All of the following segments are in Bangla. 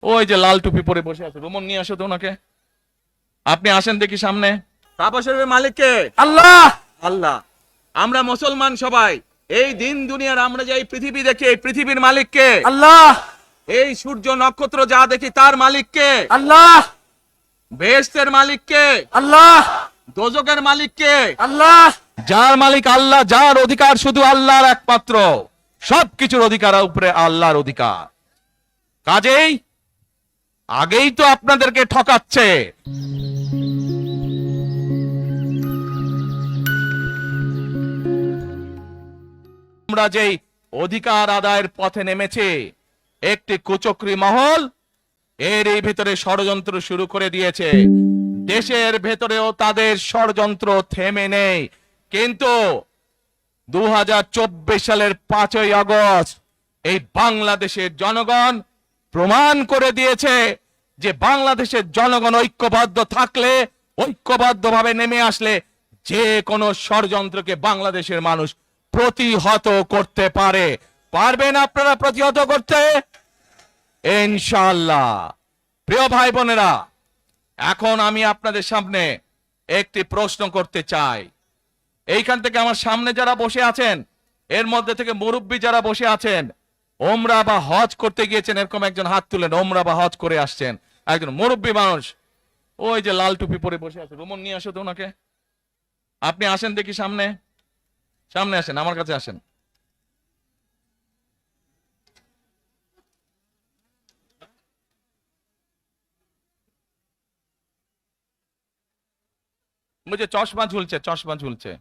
ওই যে লাল টুপি পরে বসে আছে, রোমন নিয়ে আসো তো ওনাকে। আপনি আসেন দেখি সামনে। কাবা শরীফের মালিক কে? আল্লাহ। আল্লাহ। আমরা মুসলমান সবাই এই দিন দুনিয়ার আমরা যে এই পৃথিবী দেখি, এই পৃথিবীর মালিক কে? আল্লাহ। এই সূর্য নক্ষত্র যা দেখি তার মালিক কে? আল্লাহ। বেহেশতের মালিক কে? আল্লাহ। দোজখের মালিক কে? আল্লাহ। যার মালিক আল্লাহ, যার অধিকার শুধু আল্লাহর একমাত্র, সবকিছুর অধিকার উপরে আল্লাহর অধিকার। কাজেই আগেই তো আপনাদেরকে ঠকাচ্ছে। আমরা যেই অধিকার আদায়ের পথে নেমেছে, একটি কুচক্রী মহল এর এই ভেতরে ষড়যন্ত্র শুরু করে দিয়েছে। দেশের ভেতরেও তাদের ষড়যন্ত্র থেমে নেই, কিন্তু 2024 সালের 5ই আগস্ট এই বাংলাদেশের জনগণ প্রমাণ করে দিয়েছে যে বাংলাদেশের জনগণ ঐক্যবদ্ধ থাকলে, ঐক্যবদ্ধভাবে নেমে আসলে যে কোনো ষড়যন্ত্রকে বাংলাদেশের মানুষ প্রতিহত করতে পারে। পারবেন আপনারা প্রতিহত করতে? ইনশাআল্লাহ। প্রিয় ভাই বোনেরা, এখন আমি আপনাদের সামনে একটি প্রশ্ন করতে চাই। এইখান থেকে আমার সামনে যারা বসে আছেন, এর মধ্যে থেকে মুরব্বী যারা বসে আছেন, ওমরা বা হজ করতে গিয়েছেন, এরকম একজন হাত তুলেন। ওমরা বা হজ করে আসছেন, একজন মুরব্বী মানুষ। ওই যে লাল টুপি পরে বসে আছে, রোমন নিয়ে আসো তো ওনাকে। আপনি আসেন দেখি সামনে। সামনে আসেন, আমার কাছে আসেন। মুঝে চশমা ঝুলছে, চশমা ঝুলছে।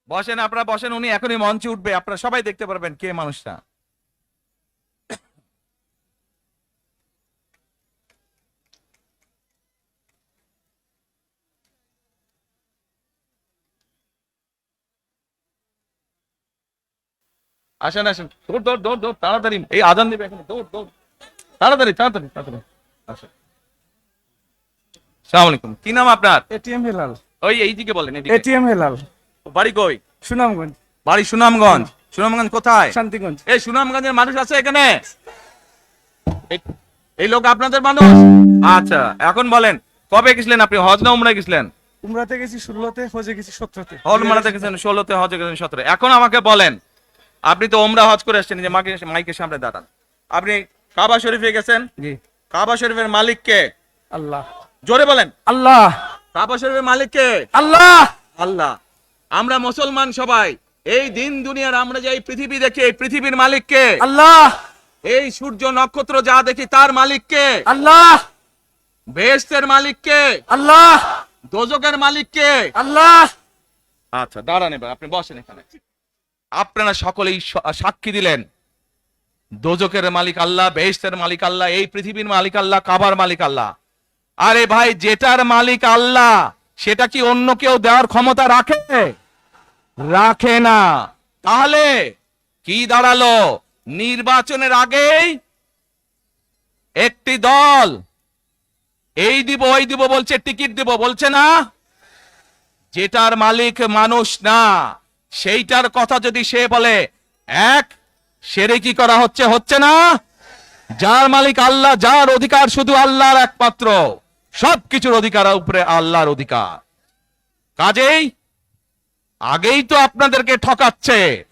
বসেন, আপনারা বসেন। উনি এখনই মঞ্চে উঠবে, আপনারা সবাই দেখতে পারবেন কে মানুষটা। আসেন আসেন, দৌড় দৌড় দৌড় দৌড়, তাড়াতাড়ি, এই আজান দিবে এখন, দৌড় দৌড়, তাড়াতাড়ি তাড়াতাড়ি তাড়াতাড়ি আসেন। আসসালামু আলাইকুম, কি নাম আপনার? এটিএম হেলাল। ওই এইদিকে বলেন, এদিকে। এটিএম হেলাল। বাড়ি কই? সুনামগঞ্জ। বাড়ি সুনামগঞ্জ। সুনামগঞ্জ কোথায়? শান্তিগঞ্জ। এই সুনামগঞ্জের মানুষ আছে এখানে? এই- এই লোক আপনাদের মানুষ? আচ্ছা, এখন বলেন, কবে গেছিলেন আপনি? হজ না উমরায় গেছিলেন? উমরাতে গেছি 16তে, হজে গেছি 17তে। উমরাতে গেছেন 16তে, হজে গেছেন 17। এখন আমাকে বলেন, আপনি তো উমরা হজ করে আসছেন, যে মাইকের সামনে দাঁড়ান। আপনি কাবা শরীফে গেছেন, জি। কাবা শরীফের মালিক কে? আল্লাহ। জোরে বলেন। আল্লাহ। কাবা শরীফের মালিক কে? আল্লাহ। আল্লাহ। আমরা মুসলমান সবাই এই দিন দুনিয়ার আমরা যে এই পৃথিবী দেখি, এই পৃথিবীর মালিক কে? আল্লাহ। এই সূর্য নক্ষত্র যা দেখি তার মালিক কে? আল্লাহ। বেহেশতের মালিক কে? আল্লাহ। দোজখের মালিক কে? আল্লাহ। আচ্ছা, দাঁড়ান, এবার আপনি বসেন এখানে। আপনারা সকলেই সাক্ষী দিলেন, দোজখের মালিক আল্লাহ, বেহেশতের মালিক আল্লাহ, এই পৃথিবীর মালিক আল্লাহ, কাবার মালিক আল্লাহ। আরে ভাই, যেটার মালিক আল্লাহ সেটা কি অন্য কেউ দেওয়ার ক্ষমতা রাখে? রাখে না। তাহলে কি দাঁড়ালো? নির্বাচনের আগেই একটি দল এই দিব ওই দিব বলছে, টিকিট দিব বলছে না? যেটার মালিক মানুষ না, সেইটার কথা যদি সে বলে, এক সেরে কি করা হচ্ছে? হচ্ছে না? যার মালিক আল্লাহ, যার অধিকার শুধু আল্লাহর একমাত্র, সবকিছুর অধিকার উপরে আল্লাহর অধিকার। কাজেই আগেই তো আপনাদেরকে ঠকাচ্ছে।